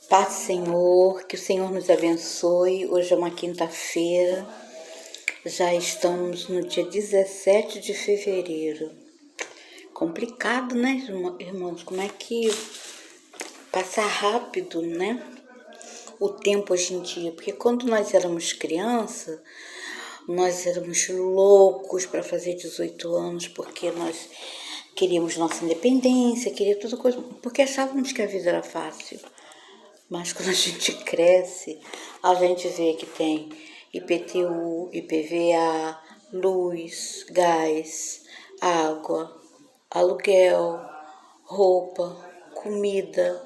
Paz, Senhor, que o Senhor nos abençoe. Hoje é uma quinta-feira, já estamos no dia 17 de fevereiro. Complicado, né, irmãos? Como é que passa rápido, né? O tempo hoje em dia. Porque quando nós éramos criança, nós éramos loucos para fazer 18 anos, porque nós queríamos nossa independência, queria tudo coisa, porque achávamos que a vida era fácil. Mas quando a gente cresce, a gente vê que tem IPTU, IPVA, luz, gás, água, aluguel, roupa, comida,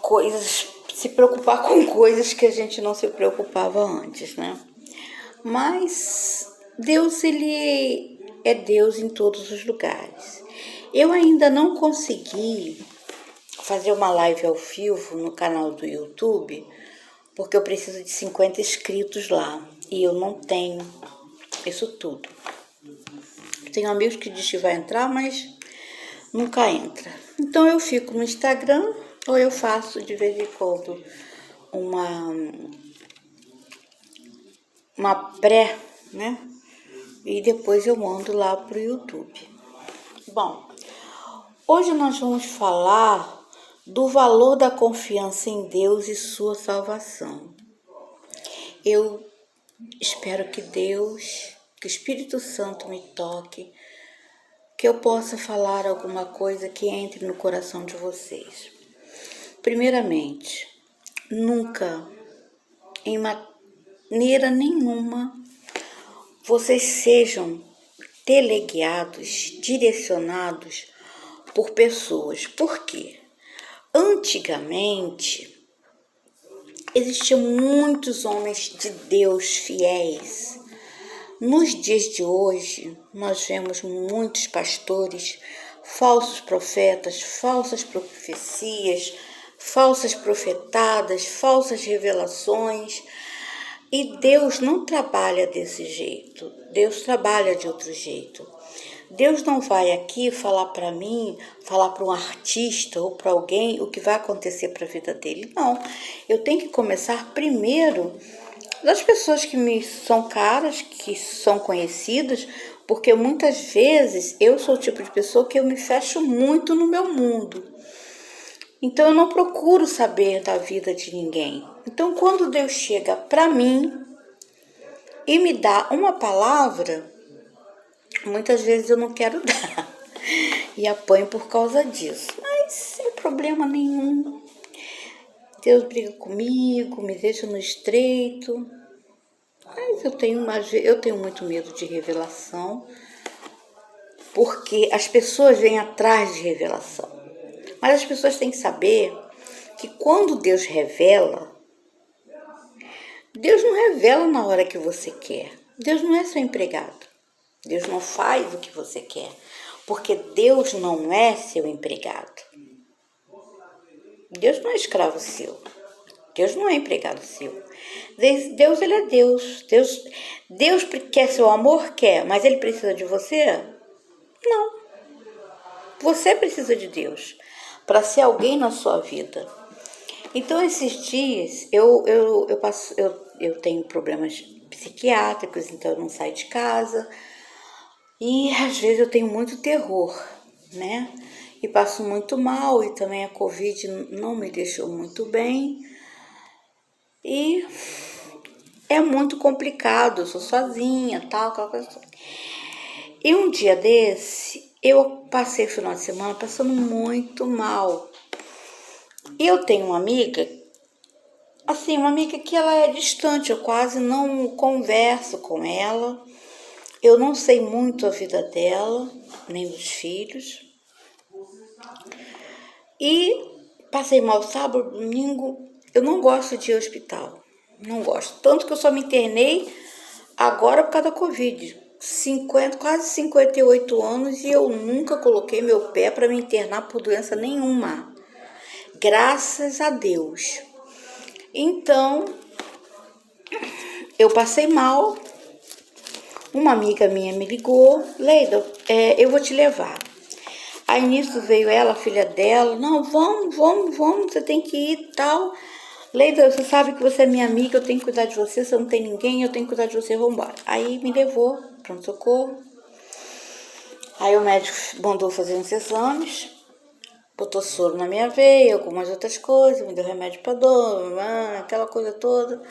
coisas, se preocupar com coisas que a gente não se preocupava antes, né? Mas Deus, ele é Deus em todos os lugares. Eu ainda não consegui fazer uma live ao vivo no canal do YouTube, porque eu preciso de 50 inscritos lá, e eu não tenho isso tudo. Tenho amigos que dizem que vai entrar, mas nunca entra. Então eu fico no Instagram, ou eu faço de vez em quando uma pré, né? E depois eu mando lá pro YouTube. Bom, hoje nós vamos falar do valor da confiança em Deus e sua salvação. Eu espero que Deus, que o Espírito Santo me toque, que eu possa falar alguma coisa que entre no coração de vocês. Primeiramente, nunca, em maneira nenhuma, vocês sejam teleguiados, direcionados por pessoas. Por quê? Antigamente, existiam muitos homens de Deus fiéis. Nos dias de hoje, nós vemos muitos pastores, falsos profetas, falsas profecias, falsas profetadas, falsas revelações. E Deus não trabalha desse jeito, Deus trabalha de outro jeito. Deus não vai aqui falar para mim, falar para um artista ou para alguém o que vai acontecer para a vida dele. Não, eu tenho que começar primeiro das pessoas que me são caras, que são conhecidas, porque muitas vezes eu sou o tipo de pessoa que eu me fecho muito no meu mundo. Então eu não procuro saber da vida de ninguém. Então quando Deus chega para mim e me dá uma palavra, muitas vezes eu não quero dar e apanho por causa disso, mas sem problema nenhum. Deus briga comigo, me deixa no estreito, mas eu tenho muito medo de revelação, porque as pessoas vêm atrás de revelação. Mas as pessoas têm que saber que quando Deus revela, Deus não revela na hora que você quer. Deus não é seu empregado. Deus não faz o que você quer, porque Deus não é seu empregado. Deus não é escravo seu. Deus não é empregado seu. Deus, ele é Deus. Deus quer seu amor? Quer, mas ele precisa de você? Não. Você precisa de Deus para ser alguém na sua vida. Então, esses dias, eu tenho problemas psiquiátricos, então eu não saio de casa. E às vezes eu tenho muito terror, né? E passo muito mal, e também a Covid não me deixou muito bem. E é muito complicado, eu sou sozinha, tal, aquela coisa. E um dia desse, eu passei o final de semana passando muito mal. E eu tenho uma amiga, assim, uma amiga que ela é distante, eu quase não converso com ela. Eu não sei muito a vida dela, nem dos filhos. E passei mal sábado, domingo. Eu não gosto de ir ao hospital. Não gosto. Tanto que eu só me internei agora por causa da Covid. Quase 58 anos e eu nunca coloquei meu pé para me internar por doença nenhuma. Graças a Deus. Então, eu passei mal. Uma amiga minha me ligou, Leida, eu vou te levar. Aí nisso veio ela, a filha dela, não, vamos, você tem que ir e tal. Leida, você sabe que você é minha amiga, eu tenho que cuidar de você não tem ninguém, eu tenho que cuidar de você, vamos embora. Aí me levou, pronto-socorro. Aí o médico mandou fazer uns exames, botou soro na minha veia, algumas outras coisas, me deu remédio pra dor, aquela coisa toda.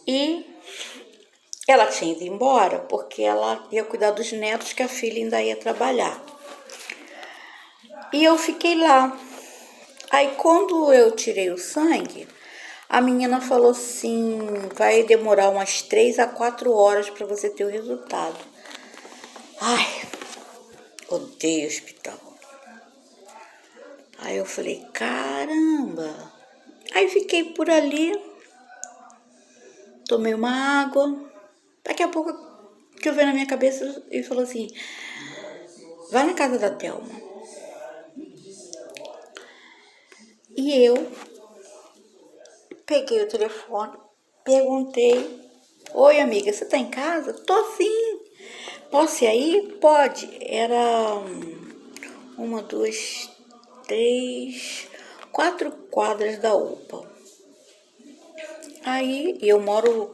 E ela tinha ido embora porque ela ia cuidar dos netos, que a filha ainda ia trabalhar. E eu fiquei lá. Aí quando eu tirei o sangue, a menina falou assim, vai demorar umas 3 a 4 horas para você ter o resultado. Ai, odeio hospital. Aí eu falei, caramba. Aí fiquei por ali, tomei uma água. Daqui a pouco, que eu veio na minha cabeça, ele falou assim, vai na casa da Thelma. E eu peguei o telefone, perguntei, oi amiga, você tá em casa? Tô sim. Posso ir aí? Pode. Era 1, 2, 3, 4 quadras da UPA. Aí eu moro,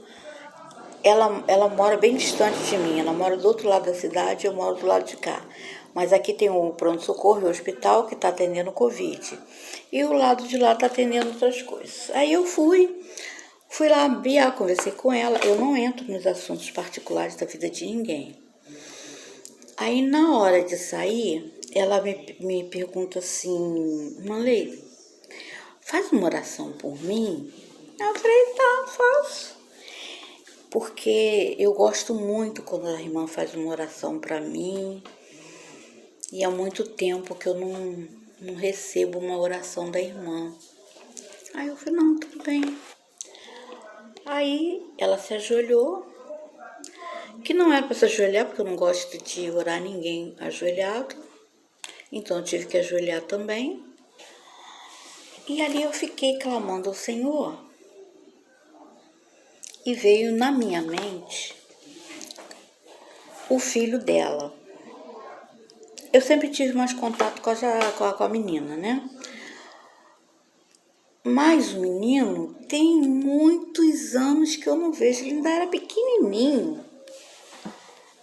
ela mora bem distante de mim, ela mora do outro lado da cidade, eu moro do lado de cá. Mas aqui tem o pronto-socorro e o hospital que está atendendo Covid. E o lado de lá está atendendo outras coisas. Aí eu fui lá, conversei com ela. Eu não entro nos assuntos particulares da vida de ninguém. Aí na hora de sair, ela me pergunta assim, Manley, faz uma oração por mim? Eu falei, tá, faço. Porque eu gosto muito quando a irmã faz uma oração para mim. E há muito tempo que eu não recebo uma oração da irmã. Aí eu falei, não, tudo bem. Aí ela se ajoelhou, que não era para se ajoelhar, porque eu não gosto de orar ninguém ajoelhado. Então eu tive que ajoelhar também. E ali eu fiquei clamando ao Senhor. E veio na minha mente o filho dela. Eu sempre tive mais contato com a menina, né? Mas o menino tem muitos anos que eu não vejo, ele ainda era pequenininho.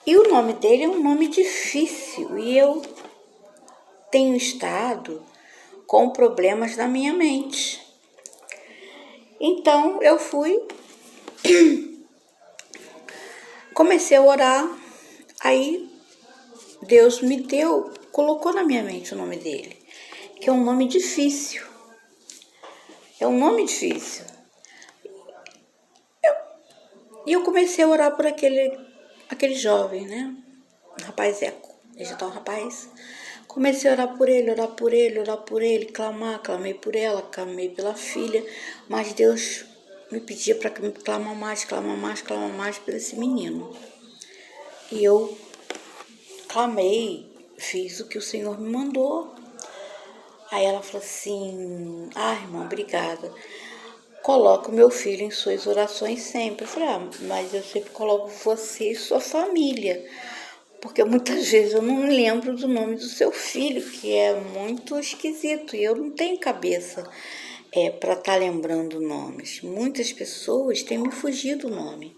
E o nome dele é um nome difícil e eu tenho estado com problemas na minha mente. Então eu fui, comecei a orar, aí Deus me deu, colocou na minha mente o nome dele, que é um nome difícil. É um nome difícil. E eu comecei a orar por aquele jovem, né? Rapaz Eco. Ele já tá um rapaz. Comecei a orar por ele, clamei por ela, clamei pela filha. Mas Deus me pedia para clamar mais por esse menino. E eu clamei, fiz o que o Senhor me mandou. Aí ela falou assim, irmã, obrigada. Coloco meu filho em suas orações sempre. Eu falei, mas eu sempre coloco você e sua família. Porque muitas vezes eu não me lembro do nome do seu filho, que é muito esquisito. E eu não tenho cabeça para estar lembrando nomes. Muitas pessoas têm me fugido o nome.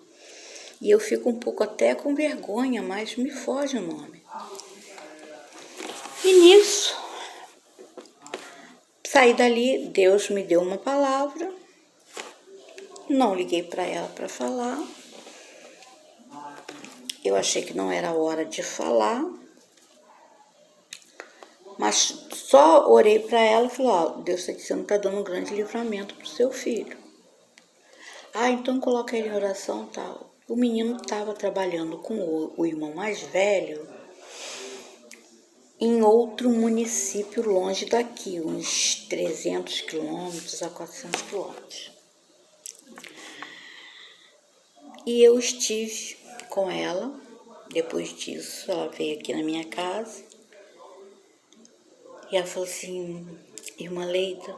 E eu fico um pouco até com vergonha, mas me foge o nome. E nisso, saí dali, Deus me deu uma palavra. Não liguei para ela para falar. Eu achei que não era hora de falar. Mas só orei para ela e falei, Deus está dizendo que está dando um grande livramento para o seu filho. Então coloca ele em oração e tal. O menino estava trabalhando com o irmão mais velho em outro município longe daqui, uns 300 quilômetros a 400 quilômetros. E eu estive com ela, depois disso, ela veio aqui na minha casa. E ela falou assim, irmã Leida,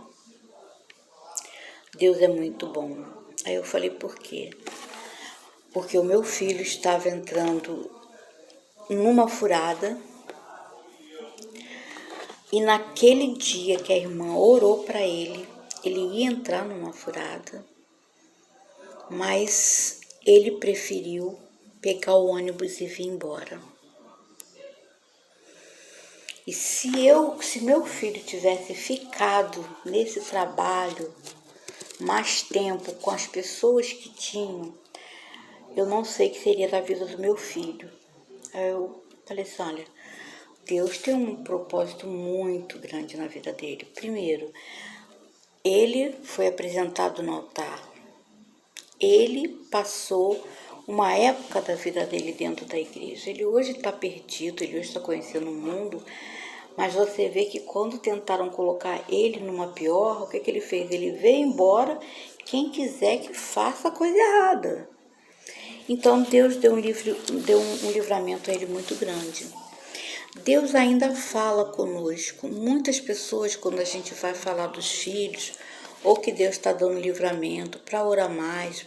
Deus é muito bom. Aí eu falei, por quê? Porque o meu filho estava entrando numa furada E naquele dia que a irmã orou para ele ia entrar numa furada, mas ele preferiu pegar o ônibus e vir embora. E se meu filho tivesse ficado nesse trabalho mais tempo com as pessoas que tinham, eu não sei o que seria da vida do meu filho. Aí eu falei assim, olha, Deus tem um propósito muito grande na vida dele. Primeiro, ele foi apresentado no altar. Ele passou uma época da vida dele dentro da igreja. Ele hoje está perdido, ele hoje está conhecendo o mundo, mas você vê que quando tentaram colocar ele numa pior, o que ele fez? Ele veio embora, quem quiser que faça a coisa errada. Então Deus deu um livramento a ele muito grande. Deus ainda fala conosco. Muitas pessoas, quando a gente vai falar dos filhos, ou que Deus está dando livramento para orar mais,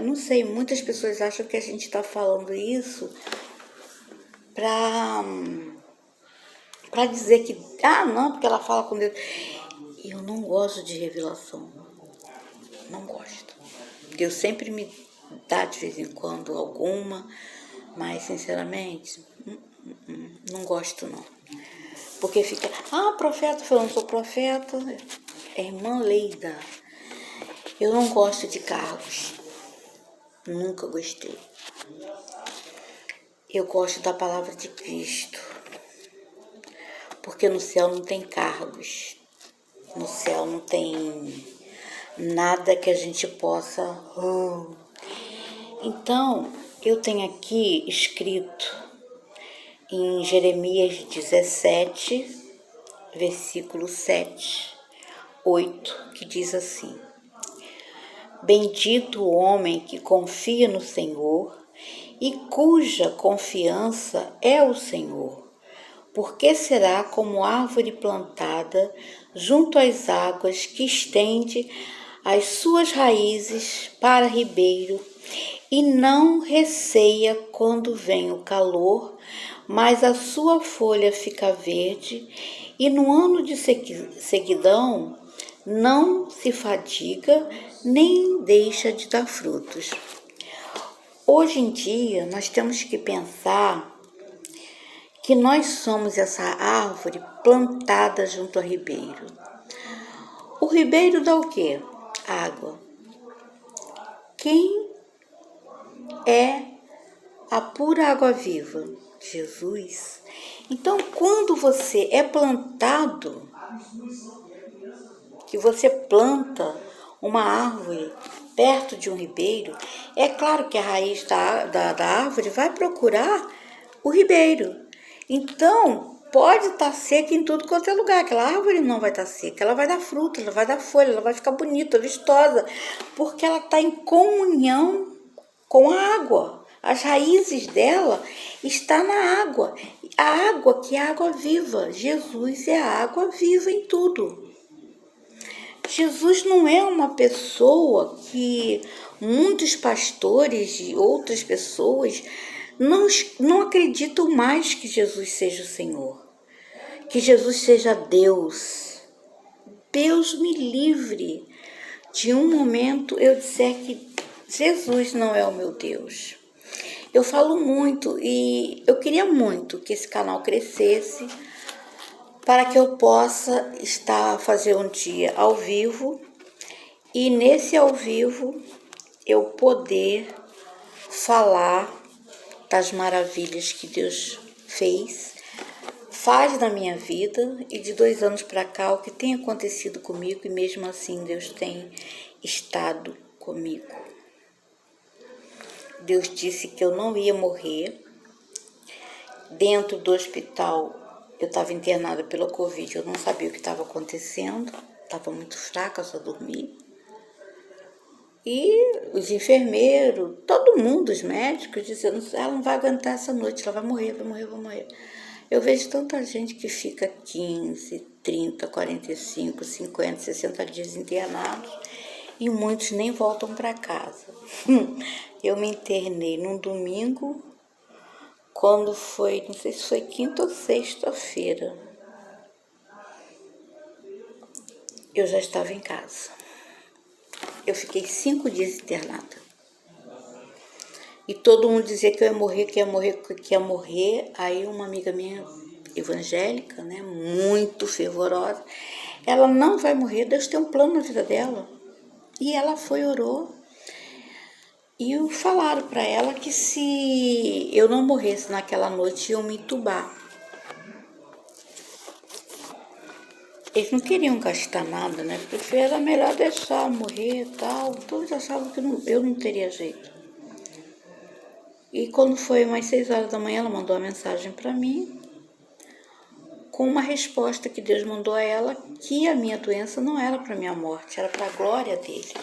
não sei, muitas pessoas acham que a gente está falando isso para dizer que, não, porque ela fala com Deus. Eu não gosto de revelação, não gosto. Deus sempre me dá de vez em quando alguma, mas sinceramente, não gosto não. Porque fica, profeta, eu não sou profeta, é irmã Leida. Eu não gosto de cargos, nunca gostei. Eu gosto da palavra de Cristo, porque no céu não tem cargos, no céu não tem nada que a gente possa... Então, eu tenho aqui escrito em Jeremias 17, versículo 7, 8, que diz assim: Bendito o homem que confia no Senhor e cuja confiança é o Senhor, porque será como árvore plantada junto às águas, que estende as suas raízes para ribeiro e não receia quando vem o calor, mas a sua folha fica verde, e no ano de sequidão não se fadiga, nem deixa de dar frutos. Hoje em dia, nós temos que pensar que nós somos essa árvore plantada junto ao ribeiro. O ribeiro dá o quê? Água. Quem é a pura água viva? Jesus. Então, quando você é plantado, que você planta uma árvore perto de um ribeiro, é claro que a raiz da árvore vai procurar o ribeiro. Então, pode estar seca em tudo quanto é lugar. Aquela árvore não vai estar seca, ela vai dar fruta, ela vai dar folha, ela vai ficar bonita, vistosa, porque ela está em comunhão com a água. As raízes dela estão na água. A água que é a água viva. Jesus é a água viva em tudo. Jesus não é uma pessoa que muitos pastores e outras pessoas não acreditam mais que Jesus seja o Senhor, que Jesus seja Deus. Deus me livre de um momento eu disser que Jesus não é o meu Deus. Eu falo muito e eu queria muito que esse canal crescesse para que eu possa fazer um dia ao vivo e nesse ao vivo eu poder falar das maravilhas que Deus faz na minha vida e de 2 anos para cá o que tem acontecido comigo, e mesmo assim Deus tem estado comigo. Deus disse que eu não ia morrer. Dentro do hospital eu estava internada pela Covid, eu não sabia o que estava acontecendo, estava muito fraca, só dormia. E os enfermeiros, todo mundo, os médicos, dizendo, ela não vai aguentar essa noite, ela vai morrer, vai morrer, vai morrer. Eu vejo tanta gente que fica 15, 30, 45, 50, 60 dias internados e muitos nem voltam para casa. Eu me internei num domingo, quando foi, não sei se foi quinta ou sexta-feira. eu já estava em casa. Eu fiquei 5 dias internada. E todo mundo dizia que eu ia morrer, que ia morrer, que ia morrer. Aí uma amiga minha, evangélica, né, muito fervorosa, ela não vai morrer, Deus tem um plano na vida dela. E ela foi, orou. E falaram para ela que se eu não morresse naquela noite, iam me entubar. Eles não queriam gastar nada, né? Porque era melhor deixar morrer e tal. Todos achavam que eu não teria jeito. E quando foi umas 6 horas da manhã, ela mandou uma mensagem para mim, com uma resposta que Deus mandou a ela, que a minha doença não era para minha morte, era para a glória dele.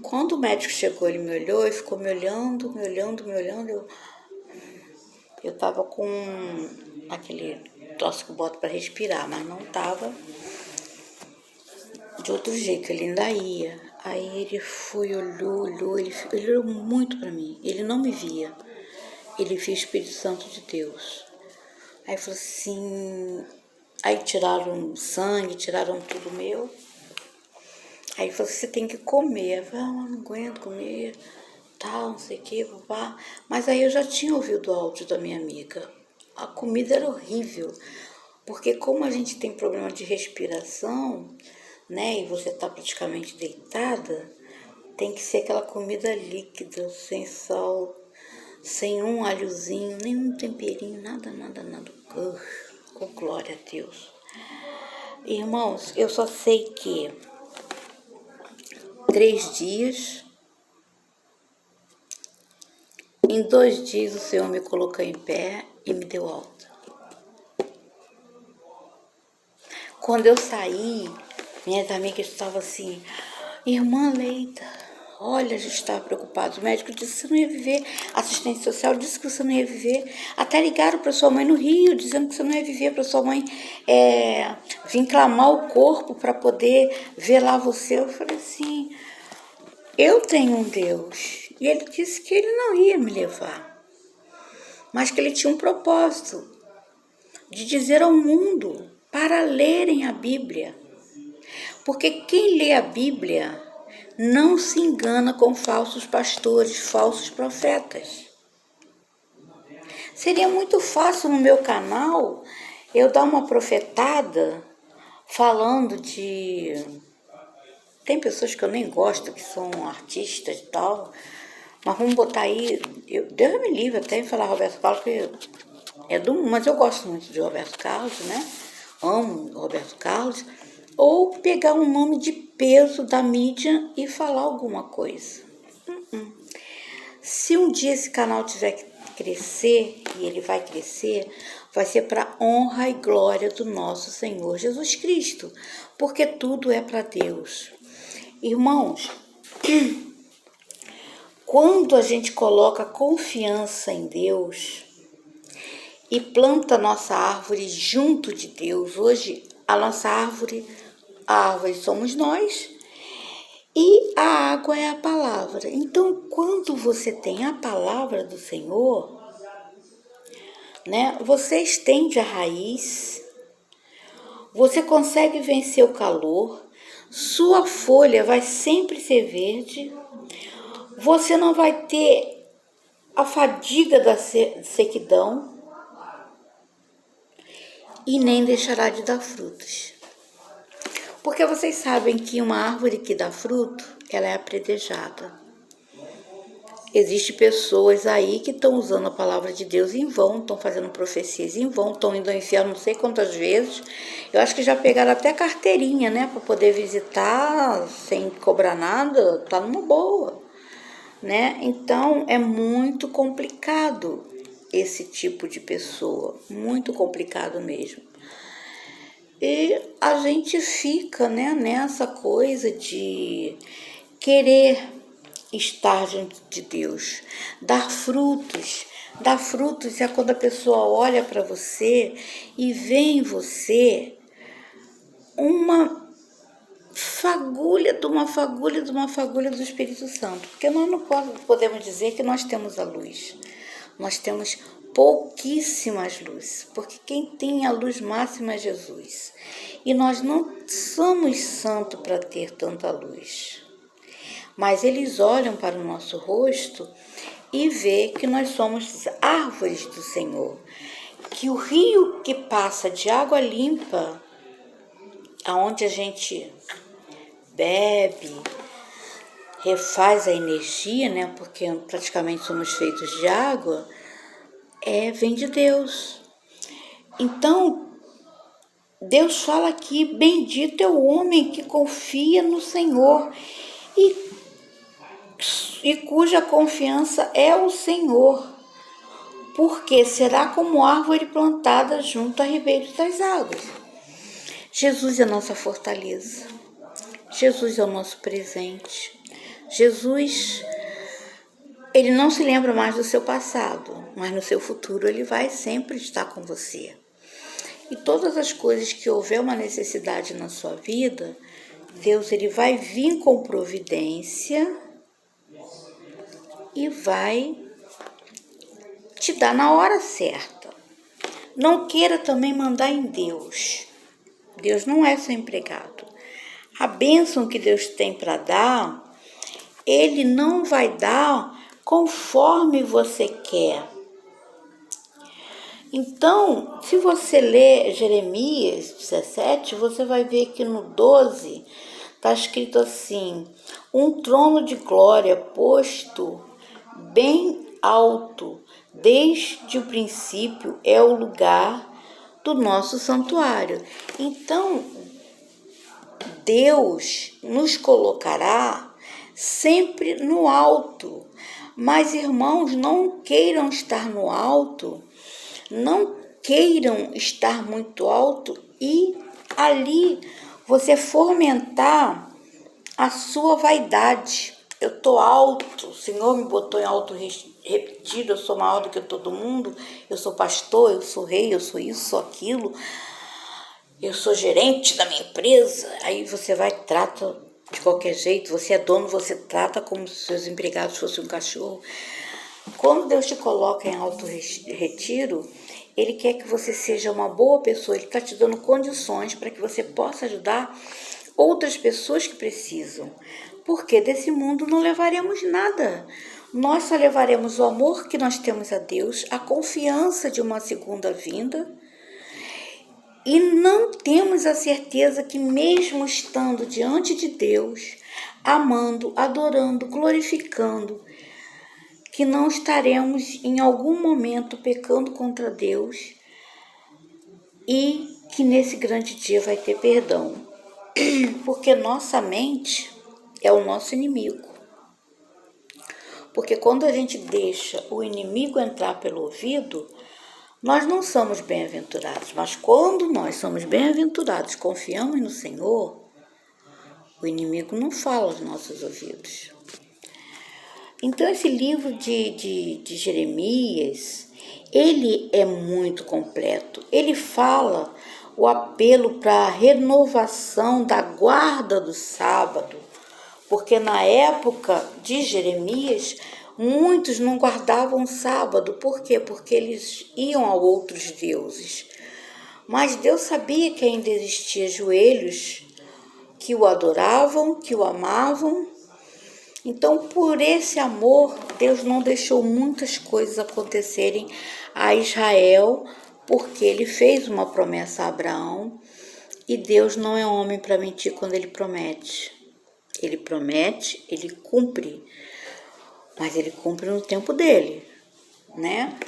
Quando o médico chegou, ele me olhou e ficou me olhando. Eu tava com aquele troço que eu boto para respirar, mas não tava de outro jeito, ele ainda ia. Aí ele foi, olhou, ele olhou muito para mim. Ele não me via, ele via o Espírito Santo de Deus. Aí falou assim, aí tiraram sangue, tiraram tudo meu. Aí falou assim, você tem que comer. Eu falei, não aguento comer, tal, não sei o que, papá. Mas aí eu já tinha ouvido o áudio da minha amiga. A comida era horrível, porque como a gente tem problema de respiração, né, e você tá praticamente deitada, tem que ser aquela comida líquida, sem sal, sem um alhozinho, nenhum temperinho, nada. Oh, glória a Deus. Irmãos, eu só sei que 3 dias, em 2 dias o Senhor me colocou em pé e me deu alta. Quando eu saí, minhas amigas estavam assim, irmã Leida, olha, a gente estava preocupado. O médico disse que você não ia viver. A assistente social disse que você não ia viver. Até ligaram para sua mãe no Rio, dizendo que você não ia viver, para sua mãe vir clamar o corpo para poder velar você. Eu falei assim, eu tenho um Deus. E ele disse que ele não ia me levar, mas que ele tinha um propósito de dizer ao mundo para lerem a Bíblia. Porque quem lê a Bíblia não se engana com falsos pastores, falsos profetas. Seria muito fácil no meu canal eu dar uma profetada falando de... Tem pessoas que eu nem gosto, que são artistas e tal, mas vamos botar aí... Deus me livre até em falar Roberto Carlos, que mas eu gosto muito de Roberto Carlos, né? Amo Roberto Carlos. Ou pegar um nome de peso da mídia e falar alguma coisa. Se um dia esse canal tiver que crescer, e ele vai crescer, vai ser para honra e glória do nosso Senhor Jesus Cristo, porque tudo é para Deus. Irmãos, quando a gente coloca confiança em Deus e planta nossa árvore junto de Deus, hoje a nossa árvore somos nós e a água é a palavra. Então, quando você tem a palavra do Senhor, né, você estende a raiz, você consegue vencer o calor, sua folha vai sempre ser verde, você não vai ter a fadiga da sequidão e nem deixará de dar frutos. Porque vocês sabem que uma árvore que dá fruto, ela é apredejada. Existem pessoas aí que estão usando a palavra de Deus em vão, estão fazendo profecias em vão, estão indo ao inferno não sei quantas vezes. Eu acho que já pegaram até carteirinha, né, para poder visitar sem cobrar nada, tá numa boa, né? Então é muito complicado esse tipo de pessoa, muito complicado mesmo. E a gente fica, né, nessa coisa de querer estar junto de Deus, dar frutos. Dar frutos é quando a pessoa olha para você e vê em você uma fagulha do Espírito Santo. Porque nós não podemos dizer que nós temos a luz. Nós temos pouquíssimas luzes, porque quem tem a luz máxima é Jesus. E nós não somos santos para ter tanta luz. Mas eles olham para o nosso rosto e vê que nós somos árvores do Senhor. Que o rio que passa de água limpa, aonde a gente bebe, refaz a energia, né? Porque praticamente somos feitos de água, vem de Deus. Então, Deus fala aqui, bendito é o homem que confia no Senhor e cuja confiança é o Senhor, porque será como árvore plantada junto a ribeiros das águas. Jesus é a nossa fortaleza, Jesus é o nosso presente. Jesus, ele não se lembra mais do seu passado, mas no seu futuro ele vai sempre estar com você. E todas as coisas que houver uma necessidade na sua vida, Deus ele vai vir com providência e vai te dar na hora certa. Não queira também mandar em Deus. Deus não é seu empregado. A bênção que Deus tem para dar, ele não vai dar conforme você quer. Então, se você ler Jeremias 17, você vai ver que no 12 está escrito assim: um trono de glória posto bem alto, desde o princípio é o lugar do nosso santuário. Então, Deus nos colocará sempre no alto. Mas, irmãos, não queiram estar no alto, não queiram estar muito alto e ali você fomentar a sua vaidade. Eu estou alto, o Senhor me botou em alto repetido, eu sou maior do que todo mundo, eu sou pastor, eu sou rei, eu sou isso, sou aquilo, eu sou gerente da minha empresa. Aí você vai e trata de qualquer jeito, você é dono, você trata como se seus empregados fossem um cachorro. Quando Deus te coloca em alto retiro, Ele quer que você seja uma boa pessoa, Ele está te dando condições para que você possa ajudar outras pessoas que precisam. Porque desse mundo não levaremos nada. Nós só levaremos o amor que nós temos a Deus, a confiança de uma segunda vinda, e não temos a certeza que mesmo estando diante de Deus, amando, adorando, glorificando, que não estaremos em algum momento pecando contra Deus e que nesse grande dia vai ter perdão. Porque nossa mente é o nosso inimigo. Porque quando a gente deixa o inimigo entrar pelo ouvido, nós não somos bem-aventurados. Mas quando nós somos bem-aventurados, confiamos no Senhor, o inimigo não fala aos nossos ouvidos. Então, esse livro de Jeremias, ele é muito completo. Ele fala o apelo para a renovação da guarda do sábado, porque na época de Jeremias, muitos não guardavam o sábado. Por quê? Porque eles iam a outros deuses. Mas Deus sabia que ainda existia joelhos que o adoravam, que o amavam. Então, por esse amor, Deus não deixou muitas coisas acontecerem a Israel, porque ele fez uma promessa a Abraão, e Deus não é homem para mentir quando ele promete. Ele promete, ele cumpre, mas ele cumpre no tempo dele, né?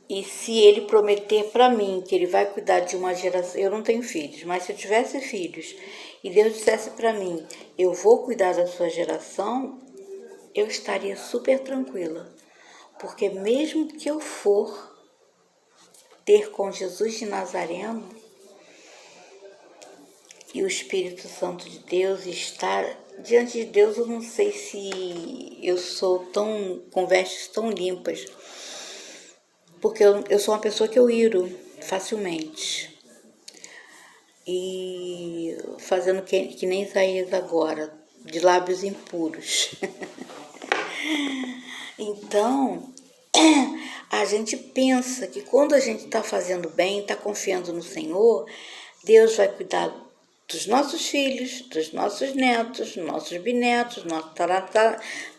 E se ele prometer para mim que ele vai cuidar de uma geração... Eu não tenho filhos, mas se eu tivesse filhos e Deus dissesse para mim, eu vou cuidar da sua geração, eu estaria super tranquila. Porque mesmo que eu for ter com Jesus de Nazareno e o Espírito Santo de Deus estar diante de Deus, eu não sei se eu sou com vestes tão limpas, porque eu sou uma pessoa que eu iro facilmente. E fazendo que nem Isaías agora, de lábios impuros. Então, a a gente pensa que quando a gente está fazendo bem, está confiando no Senhor, Deus vai cuidar dos nossos filhos, dos nossos netos, nossos bisnetos, nossos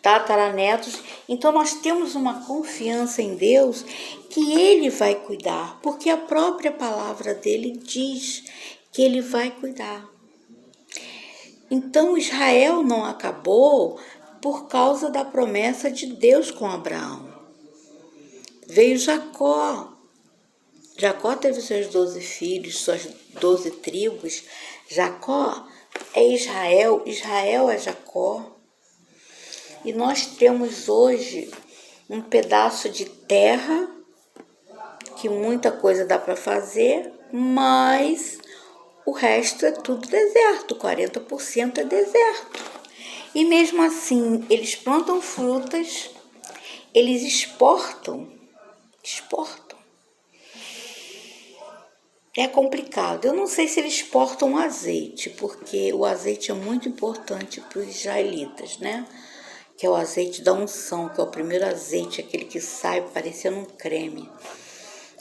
tataranetos. Então nós temos uma confiança em Deus que Ele vai cuidar, porque a própria palavra dele diz que Ele vai cuidar. Então Israel não acabou por causa da promessa de Deus com Abraão. Veio Jacó. Jacó teve seus 12 filhos, suas 12 tribos. Jacó é Israel, Israel é Jacó. E nós temos hoje um pedaço de terra, que muita coisa dá para fazer, mas o resto é tudo deserto, 40% é deserto. E mesmo assim, eles plantam frutas, eles exportam. É complicado. Eu não sei se eles exportam azeite, porque o azeite é muito importante para os israelitas, né? Que é o azeite da unção, que é o primeiro azeite, aquele que sai parecendo um creme.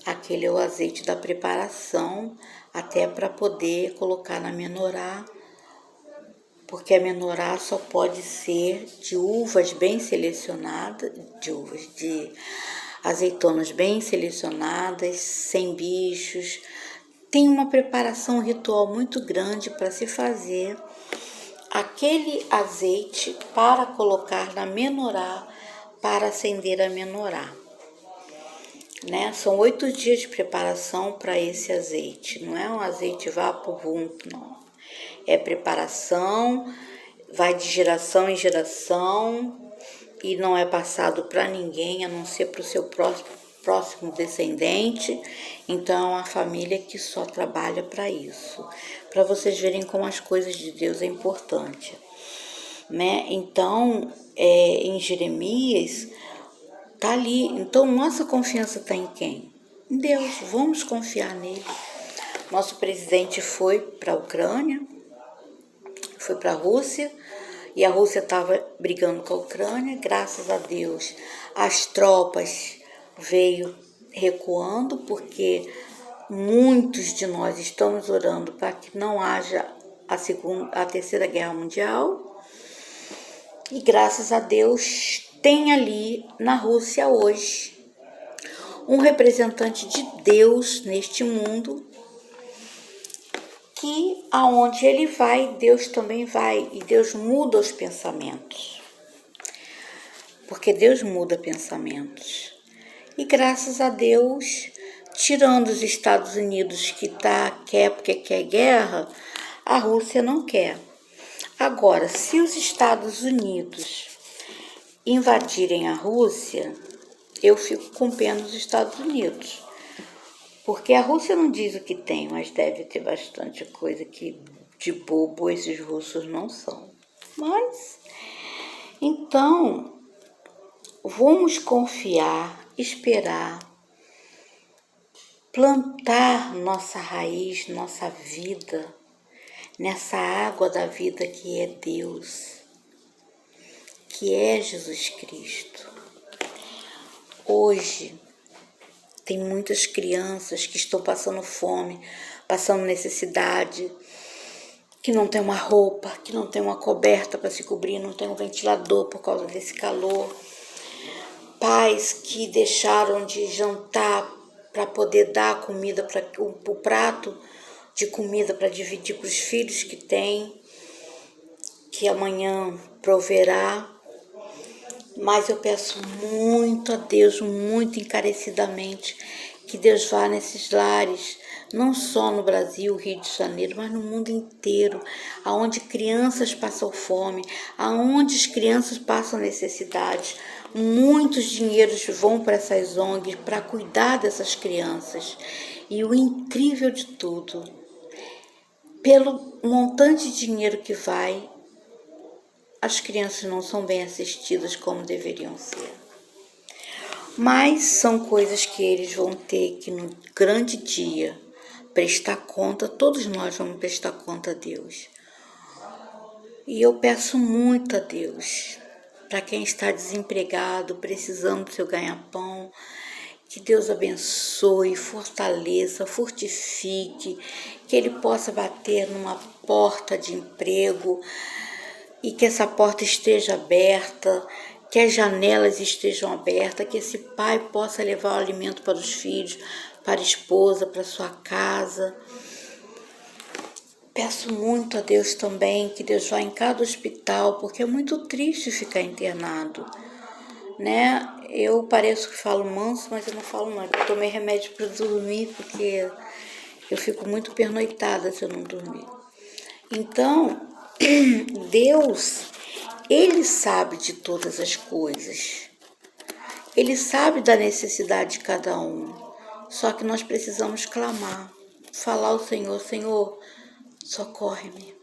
Aquele é o azeite da preparação, até para poder colocar na menorá, porque a menorá só pode ser de uvas bem selecionadas, de azeitonas bem selecionadas, sem bichos. Tem uma preparação ritual muito grande para se fazer aquele azeite para colocar na menorá, para acender a menorá. Né? São 8 dias de preparação para esse azeite. Não é um azeite vapo-vump, não. É preparação, vai de geração em geração e não é passado para ninguém, a não ser para o seu próximo descendente. Então é uma família que só trabalha para isso. Para vocês verem como as coisas de Deus é importante. Né? Então, em Jeremias, tá ali. Então, nossa confiança está em quem? Em Deus. Vamos confiar nele. Nosso presidente foi para a Ucrânia, foi para a Rússia, e a Rússia estava brigando com a Ucrânia. Graças a Deus, as tropas veio recuando, porque muitos de nós estamos orando para que não haja a terceira guerra mundial. E graças a Deus tem ali na Rússia hoje um representante de Deus neste mundo, que aonde ele vai, Deus também vai, e Deus muda os pensamentos. Porque Deus muda pensamentos. E graças a Deus, tirando os Estados Unidos que quer porque quer guerra, a Rússia não quer. Agora, se os Estados Unidos invadirem a Rússia, eu fico com pena dos Estados Unidos. Porque a Rússia não diz o que tem, mas deve ter bastante coisa que de bobo esses russos não são. Mas, então, vamos confiar, esperar, plantar nossa raiz, nossa vida, nessa água da vida que é Deus, que é Jesus Cristo. Hoje, tem muitas crianças que estão passando fome, passando necessidade, que não tem uma roupa, que não tem uma coberta para se cobrir, não tem um ventilador por causa desse calor. Pais que deixaram de jantar para poder dar comida, o prato de comida para dividir para os filhos que têm, que amanhã proverá. Mas eu peço muito a Deus, muito encarecidamente, que Deus vá nesses lares, não só no Brasil, Rio de Janeiro, mas no mundo inteiro, aonde crianças passam fome, aonde as crianças passam necessidades. Muitos dinheiros vão para essas ONGs para cuidar dessas crianças. E o incrível de tudo, pelo montante de dinheiro que vai, as crianças não são bem assistidas como deveriam ser. Mas são coisas que eles vão ter que, no grande dia, prestar conta. Todos nós vamos prestar conta a Deus. E eu peço muito a Deus, para quem está desempregado, precisando do seu ganha-pão, Que Deus abençoe, fortaleça, fortifique, que ele possa bater numa porta de emprego e que essa porta esteja aberta, que as janelas estejam abertas, que esse pai possa levar o alimento para os filhos, para a esposa, para a sua casa. Peço muito a Deus também que Deus vá em cada hospital, porque é muito triste ficar internado, né? Eu pareço que falo manso, mas eu não falo não. Eu tomei remédio para dormir, porque eu fico muito pernoitada se eu não dormir. Então, Deus, Ele sabe de todas as coisas. Ele sabe da necessidade de cada um. Só que nós precisamos clamar, falar ao Senhor, Senhor, socorre-me.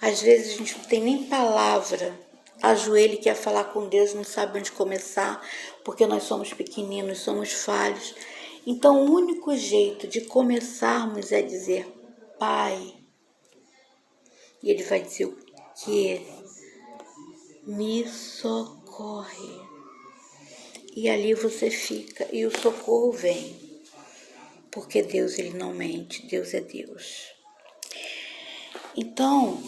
Às vezes a gente não tem nem palavra, ajoelha e quer falar com Deus, não sabe onde começar, porque nós somos pequeninos, somos falhos. Então o único jeito de começarmos é dizer, Pai. E Ele vai dizer o quê? Me socorre. E ali você fica, e o socorro vem. Porque Deus, Ele não mente, Deus é Deus. Então,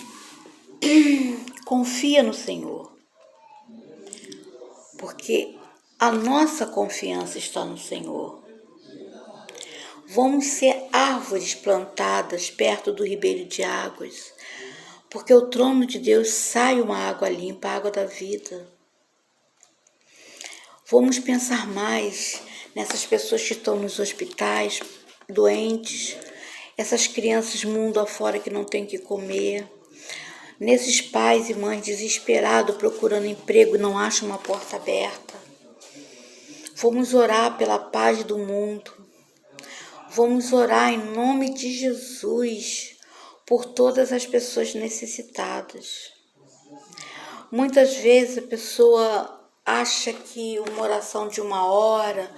confia no Senhor. Porque a nossa confiança está no Senhor. Vamos ser árvores plantadas perto do ribeiro de águas, porque o trono de Deus sai uma água limpa, a água da vida. Vamos pensar mais nessas pessoas que estão nos hospitais, doentes, essas crianças mundo afora que não têm o que comer, nesses pais e mães desesperados procurando emprego e não acham uma porta aberta. Vamos orar pela paz do mundo. Vamos orar em nome de Jesus por todas as pessoas necessitadas. Muitas vezes a pessoa acha que uma oração de 1 hora,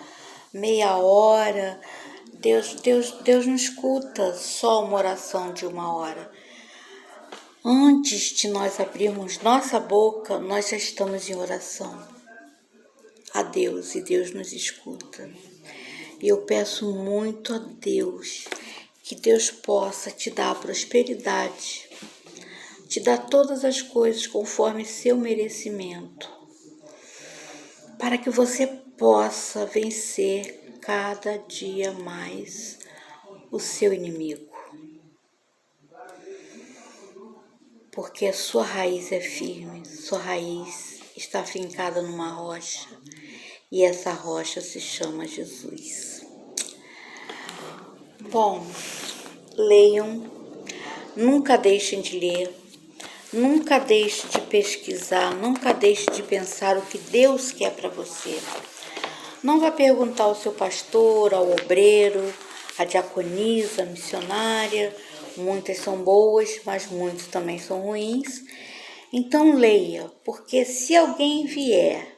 meia hora, Deus não escuta só uma oração de 1 hora. Antes de nós abrirmos nossa boca, nós já estamos em oração a Deus e Deus nos escuta. E eu peço muito a Deus que Deus possa te dar prosperidade, te dar todas as coisas conforme seu merecimento, para que você possa vencer cada dia mais o seu inimigo. Porque a sua raiz é firme, sua raiz está fincada numa rocha, e essa rocha se chama Jesus. Bom, leiam, nunca deixem de ler, nunca deixe de pesquisar, nunca deixe de pensar o que Deus quer para você. Não vá perguntar ao seu pastor, ao obreiro, à diaconisa, à missionária. Muitas são boas, mas muitas também são ruins. Então leia, porque se alguém vier